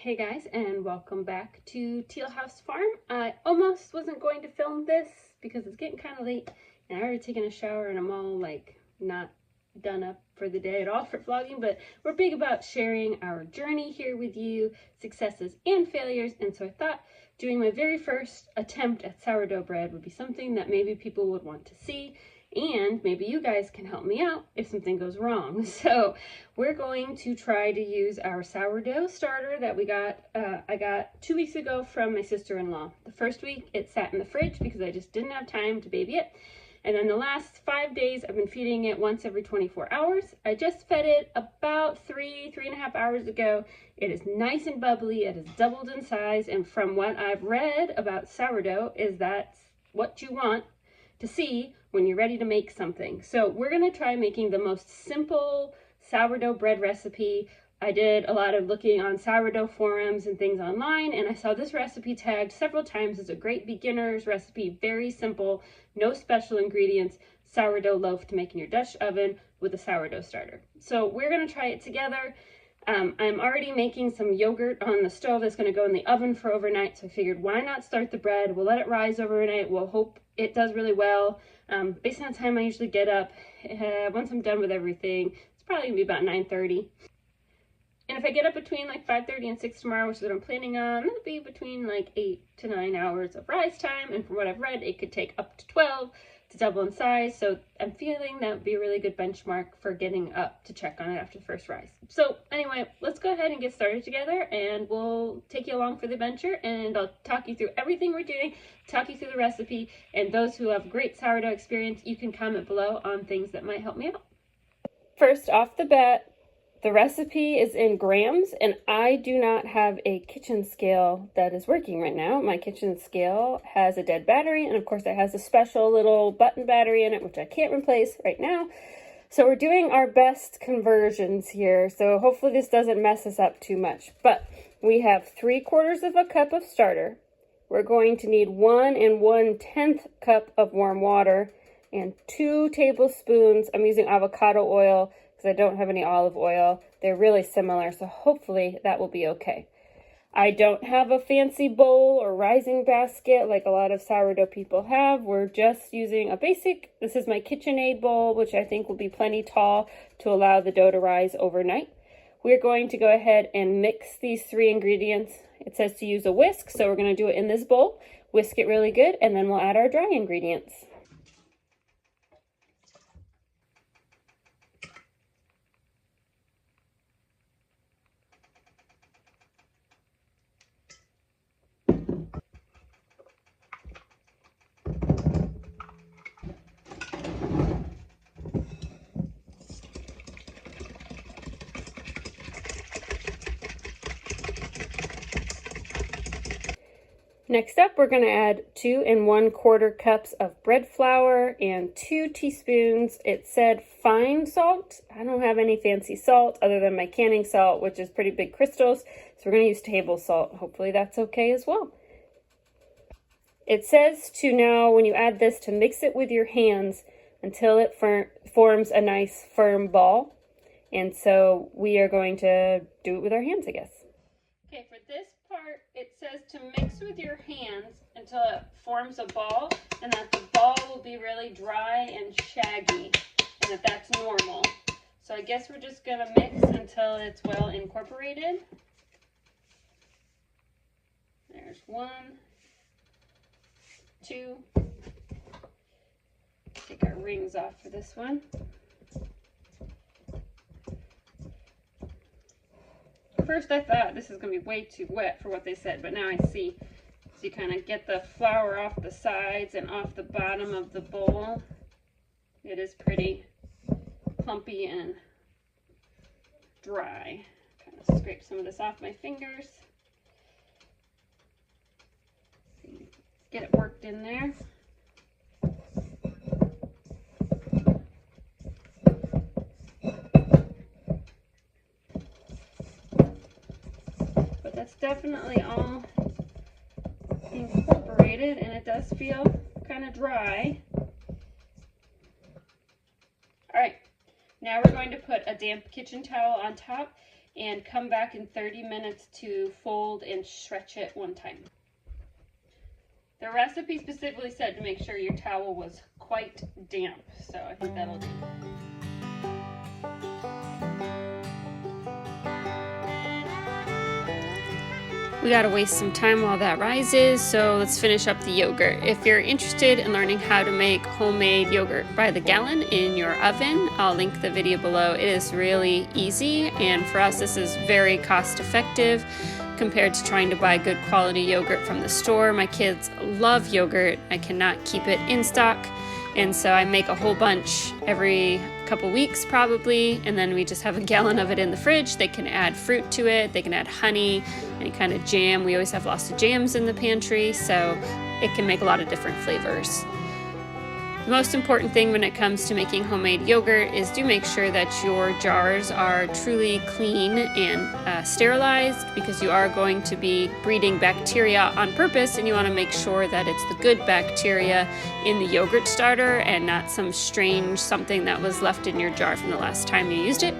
Hey guys, and welcome back to Teal House Farm. I almost wasn't going to film this because it's getting kind of late and I already taken a shower and I'm all like not done up for the day at all for vlogging, but we're big about sharing our journey here with you, successes and failures, and so I thought doing my very first attempt at sourdough bread would be something that maybe people would want to see. And maybe you guys can help me out if something goes wrong. So we're going to try to use our sourdough starter that I got 2 weeks ago from my sister-in-law. The first week it sat in the fridge because I just didn't have time to baby it. And then the last 5 days I've been feeding it once every 24 hours. I just fed it about 3.5 hours ago. It is nice and bubbly. It has doubled in size. And from what I've read about sourdough is that's what you want to see when you're ready to make something. So we're going to try making the most simple sourdough bread recipe. I did a lot of looking on sourdough forums and things online, and I saw this recipe tagged several times as a great beginner's recipe, very simple, no special ingredients, sourdough loaf to make in your Dutch oven with a sourdough starter. So we're going to try it together. I'm already making some yogurt on the stove that's going to go in the oven for overnight, so I figured why not start the bread. We'll let it rise overnight. We'll hope it does really well. Based on the time I usually get up, once I'm done with everything, it's probably going to be about 9:30. And if I get up between like 5:30 and 6 tomorrow, which is what I'm planning on, that'll be between like 8 to 9 hours of rise time. And from what I've read, it could take up to 12 to double in size. So I'm feeling that would be a really good benchmark for getting up to check on it after the first rise. So anyway, let's go ahead and get started together and we'll take you along for the adventure and I'll talk you through everything we're doing, talk you through the recipe, and those who have great sourdough experience, you can comment below on things that might help me out. First off the bat, the recipe is in grams, and I do not have a kitchen scale that is working right now. My kitchen scale has a dead battery, and of course it has a special little button battery in it, which I can't replace right now. So we're doing our best conversions here, so hopefully this doesn't mess us up too much. But we have 3/4 cup of starter. We're going to need 1 1/10 cup of warm water and 2 tablespoons. I'm using avocado oil because I don't have any olive oil. They're really similar, so hopefully that will be okay. I don't have a fancy bowl or rising basket like a lot of sourdough people have. We're just using a basic, this is my KitchenAid bowl, which I think will be plenty tall to allow the dough to rise overnight. We're going to go ahead and mix these 3 ingredients. It says to use a whisk, so we're going to do it in this bowl. Whisk it really good, and then we'll add our dry ingredients. Next up, we're going to add 2 1/4 cups of bread flour and 2 teaspoons. It said fine salt. I don't have any fancy salt other than my canning salt, which is pretty big crystals. So we're going to use table salt. Hopefully that's okay as well. It says to now, when you add this, to mix it with your hands until it forms a nice firm ball. And so we are going to do it with our hands, I guess. Okay, for this part, it says to mix with your hands until it forms a ball, and that the ball will be really dry and shaggy, and that's normal. So I guess we're just going to mix until it's well incorporated. There's 1, 2. Take our rings off for this one. First I thought this is going to be way too wet for what they said, but now I see. So you kind of get the flour off the sides and off the bottom of the bowl. It is pretty clumpy and dry. Kind of scrape some of this off my fingers. Get it worked in there. That's definitely all incorporated, and it does feel kind of dry. All right, now we're going to put a damp kitchen towel on top and come back in 30 minutes to fold and stretch it one time. The recipe specifically said to make sure your towel was quite damp, so I think that'll do. We gotta waste some time while that rises, so let's finish up the yogurt. If you're interested in learning how to make homemade yogurt by the gallon in your oven, I'll link the video below. It is really easy, and for us this is very cost effective compared to trying to buy good quality yogurt from the store. My kids love yogurt. I cannot keep it in stock, and so I make a whole bunch every couple weeks probably, and then we just have a gallon of it in the fridge. They can add fruit to it, they can add honey, any kind of jam. We always have lots of jams in the pantry, so it can make a lot of different flavors. The most important thing when it comes to making homemade yogurt is to make sure that your jars are truly clean and sterilized, because you are going to be breeding bacteria on purpose, and you want to make sure that it's the good bacteria in the yogurt starter and not some strange something that was left in your jar from the last time you used it.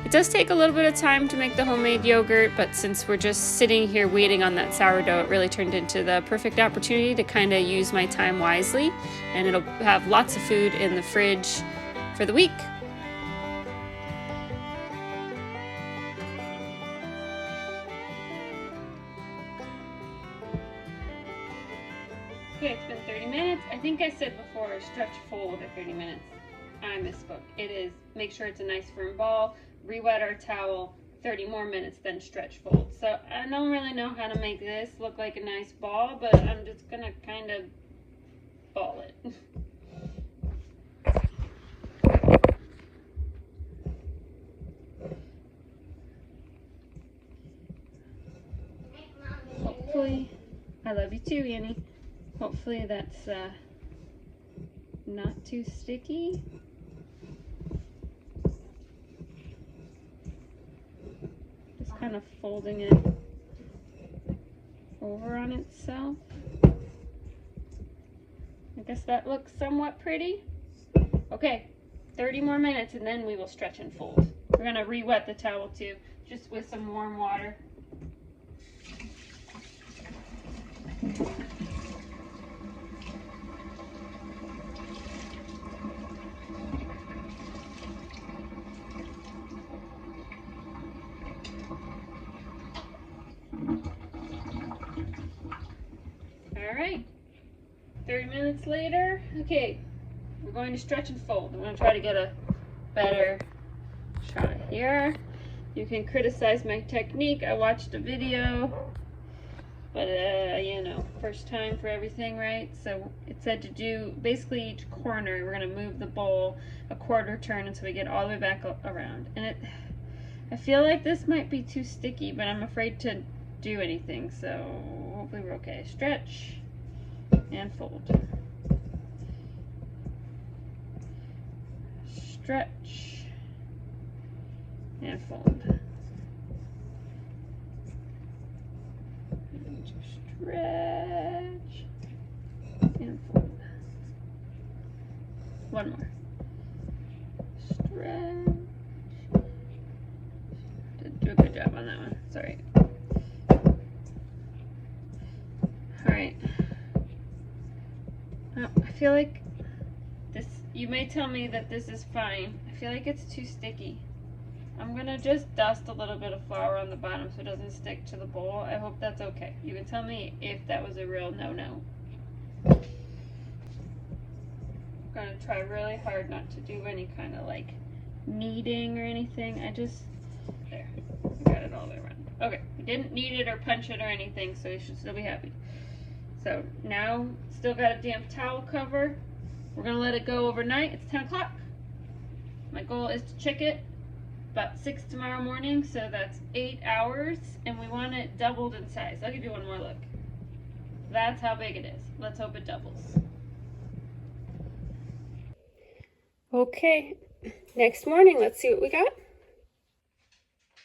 It does take a little bit of time to make the homemade yogurt, but since we're just sitting here waiting on that sourdough, it really turned into the perfect opportunity to kind of use my time wisely, and it'll have lots of food in the fridge for the week. Okay, it's been 30 minutes. I think I said before stretch fold at 30 minutes. I misspoke. It is make sure it's a nice firm ball. Re-wet our towel, 30 more minutes, then stretch fold. So I don't really know how to make this look like a nice ball, but I'm just gonna kind of ball it. Hopefully, I love you too, Annie. Hopefully that's not too sticky. Kind of folding it over on itself. I guess that looks somewhat pretty. Okay, 30 more minutes and then we will stretch and fold. We're gonna re-wet the towel too, just with some warm water. Alright, 30 minutes later. Okay, we're going to stretch and fold. I'm going to try to get a better shot here. You can criticize my technique. I watched a video, but you know, first time for everything, right? So it said to do basically each corner, we're going to move the bowl a quarter turn until we get all the way back around. And I feel like this might be too sticky, but I'm afraid to do anything, so hopefully we're okay. Stretch and fold. Stretch and fold. And stretch and fold. One more. Stretch. Didn't do a good job on that one. Sorry. Alright. I feel like this, you may tell me that this is fine. I feel like it's too sticky. I'm gonna just dust a little bit of flour on the bottom so it doesn't stick to the bowl. I hope that's okay. You can tell me if that was a real no-no. I'm gonna try really hard not to do any kind of like kneading or anything. There, I got it all the way around. Okay, we didn't knead it or punch it or anything, so you should still be happy. So now, still got a damp towel cover. We're gonna let it go overnight. It's 10 o'clock. My goal is to check it about 6 tomorrow morning, so that's 8 hours, and we want it doubled in size. I'll give you one more look. That's how big it is. Let's hope it doubles. Okay, next morning, let's see what we got.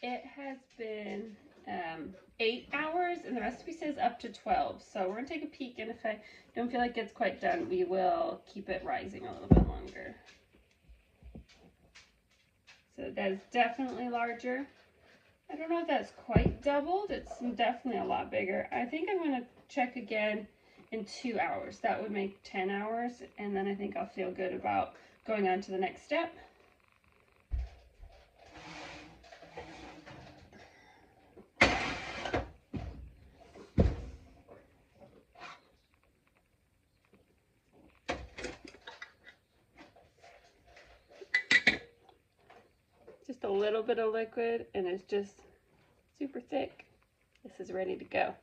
It has been 8 hours, and the recipe says up to 12. So we're gonna take a peek, and if I don't feel like it's quite done, we will keep it rising a little bit longer. So that is definitely larger. I don't know if that's quite doubled. It's definitely a lot bigger. I think I'm going to check again in 2 hours. That would make 10 hours, and then I think I'll feel good about going on to the next step. Just a little bit of liquid, and it's just super thick. This is ready to go.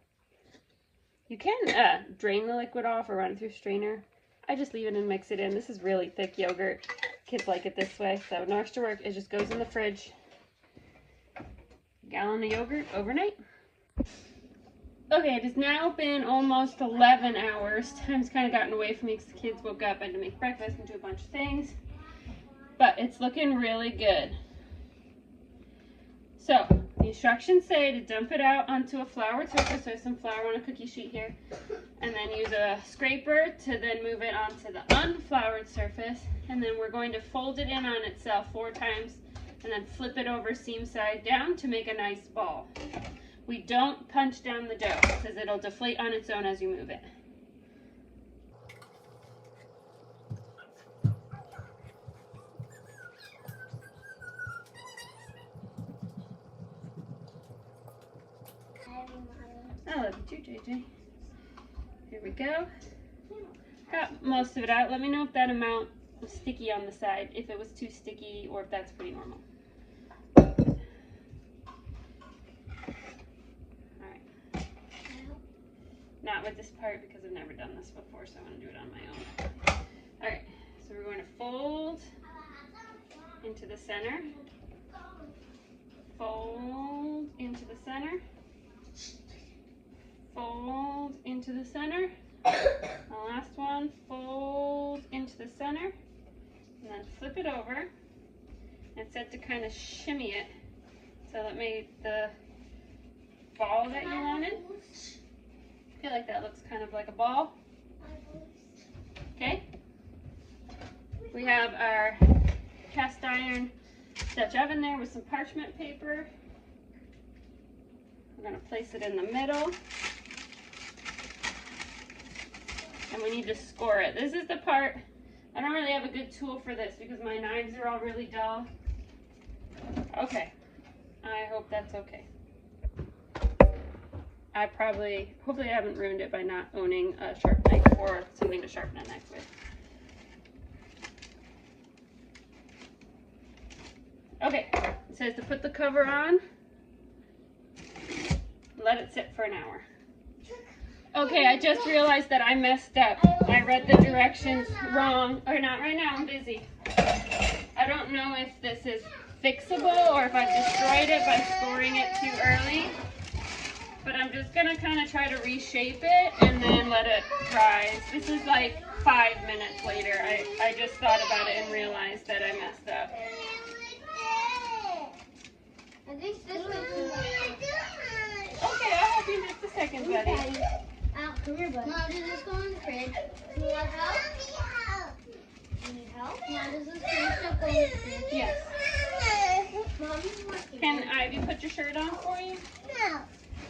You can drain the liquid off or run it through a strainer. I just leave it and mix it in. This is really thick yogurt. Kids like it this way, so no extra work. It just goes in the fridge. Gallon of yogurt overnight. Okay, it has now been almost 11 hours. Time's kind of gotten away from me because the kids woke up. I had to make breakfast and do a bunch of things. But it's looking really good. So, the instructions say to dump it out onto a floured surface. So I have some flour on a cookie sheet here. And then use a scraper to then move it onto the unfloured surface. And then we're going to fold it in on itself 4 times and then flip it over seam side down to make a nice ball. We don't punch down the dough because it'll deflate on its own as you move it. I love you too, JJ. Here we go. Got most of it out. Let me know if that amount was sticky on the side, if it was too sticky, or if that's pretty normal. Alright. Not with this part because I've never done this before, so I want to do it on my own. Alright, so we're going to fold into the center. Fold into the center. Fold into the center. The last one, fold into the center, and then flip it over. And set to kind of shimmy it so that made the ball that you wanted. I feel like that looks kind of like a ball. Okay. We have our cast iron Dutch oven there with some parchment paper. We're going to place it in the middle. And we need to score it. This is the part, I don't really have a good tool for this because my knives are all really dull. Okay, I hope that's okay. Hopefully I haven't ruined it by not owning a sharp knife or something to sharpen a knife with. Okay, it says to put the cover on, let it sit for an hour. Okay, I just realized that I messed up. I read the directions wrong. Or not right now, I'm busy. I don't know if this is fixable or if I destroyed it by scoring it too early. But I'm just going to kind of try to reshape it and then let it rise. This is like 5 minutes later. I just thought about it and realized that I messed up. I think this was Okay, I'll help you in just a second, buddy. Come here, bud. Now, does this go in the fridge? Do you want help? You need help? Now, does this green stuff go in the fridge? Yes. Mommy's working. Can Ivy put your shirt on for you? No.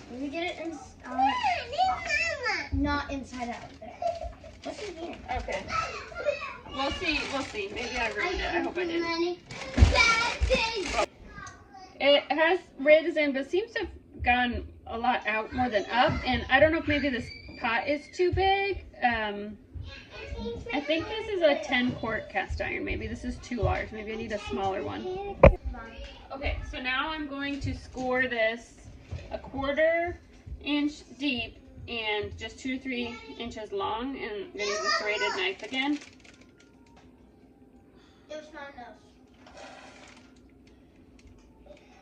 Let me get it not inside out there. What's in here? Okay. We'll see. Maybe I ruined it. I hope I didn't. It has risen, but seems to have gone a lot out more than up. And I don't know if maybe this pot is too big. I think this is a 10-quart cast iron. Maybe this is too large. Maybe I need a smaller one. Okay, so now I'm going to score this 1/4 inch deep and just 2 to 3 inches long. And I'm going to use a serrated knife again. It was not enough.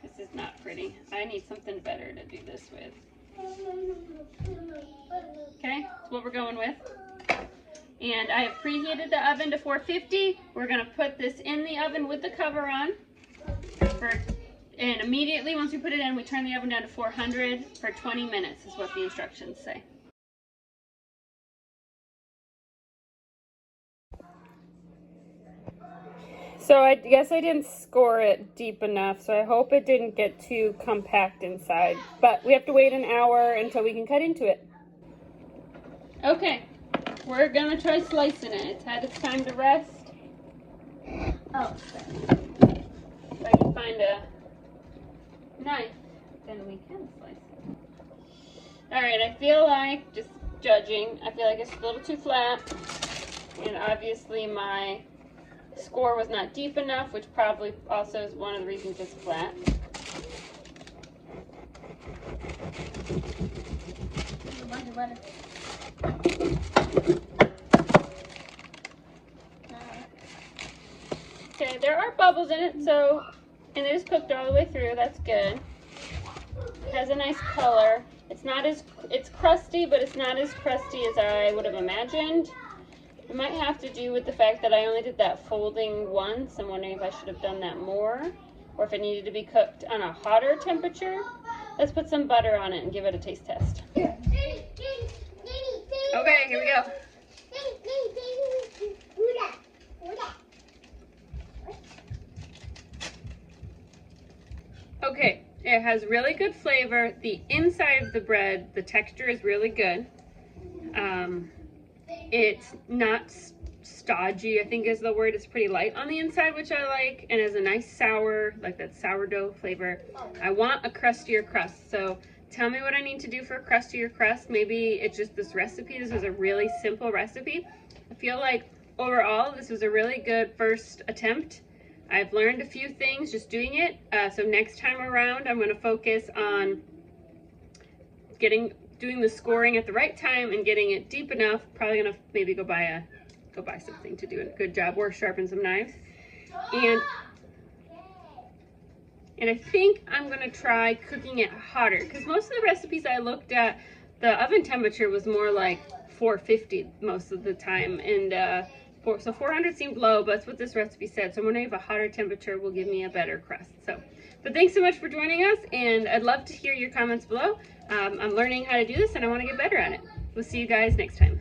This is not pretty. I need something better to do this with. Okay, that's what we're going with. And I have preheated the oven to 450. We're going to put this in the oven with the cover on. And immediately once we put it in, we turn the oven down to 400 for 20 minutes is what the instructions say. So I guess I didn't score it deep enough, so I hope it didn't get too compact inside. But we have to wait an hour until we can cut into it. Okay, we're gonna try slicing it. It's had its time to rest. Oh, if I can find a knife, then we can slice it. Alright, I feel like, just judging, I feel like it's a little too flat. And obviously my score was not deep enough, which probably also is one of the reasons it's flat. A bunch of butter. Okay, there are bubbles in it, so, and it is cooked all the way through, that's good. It has a nice color. It's crusty, but it's not as crusty as I would have imagined. It might have to do with the fact that I only did that folding once. I'm wondering if I should have done that more, or if it needed to be cooked on a hotter temperature. Let's put some butter on it and give it a taste test. Okay, here we go. Okay, it has really good flavor. The inside of the bread, the texture is really good. It's not stodgy, I think is the word. It's pretty light on the inside, which I like, and has a nice sour, like that sourdough flavor. I want a crustier crust, so tell me what I need to do for a crustier crust. Maybe it's just this recipe. This is a really simple recipe. I feel like overall this was a really good first attempt. I've learned a few things just doing it, so next time around I'm going to focus on doing the scoring at the right time and getting it deep enough. Probably gonna maybe go buy something to do a good job, or sharpen some knives. And I think I'm gonna try cooking it hotter, because most of the recipes I looked at, the oven temperature was more like 450 most of the time, and so 400 seemed low, but that's what this recipe said. So I'm wondering if a hotter temperature will give me a better crust. But thanks so much for joining us, and I'd love to hear your comments below. I'm learning how to do this, and I want to get better at it. We'll see you guys next time.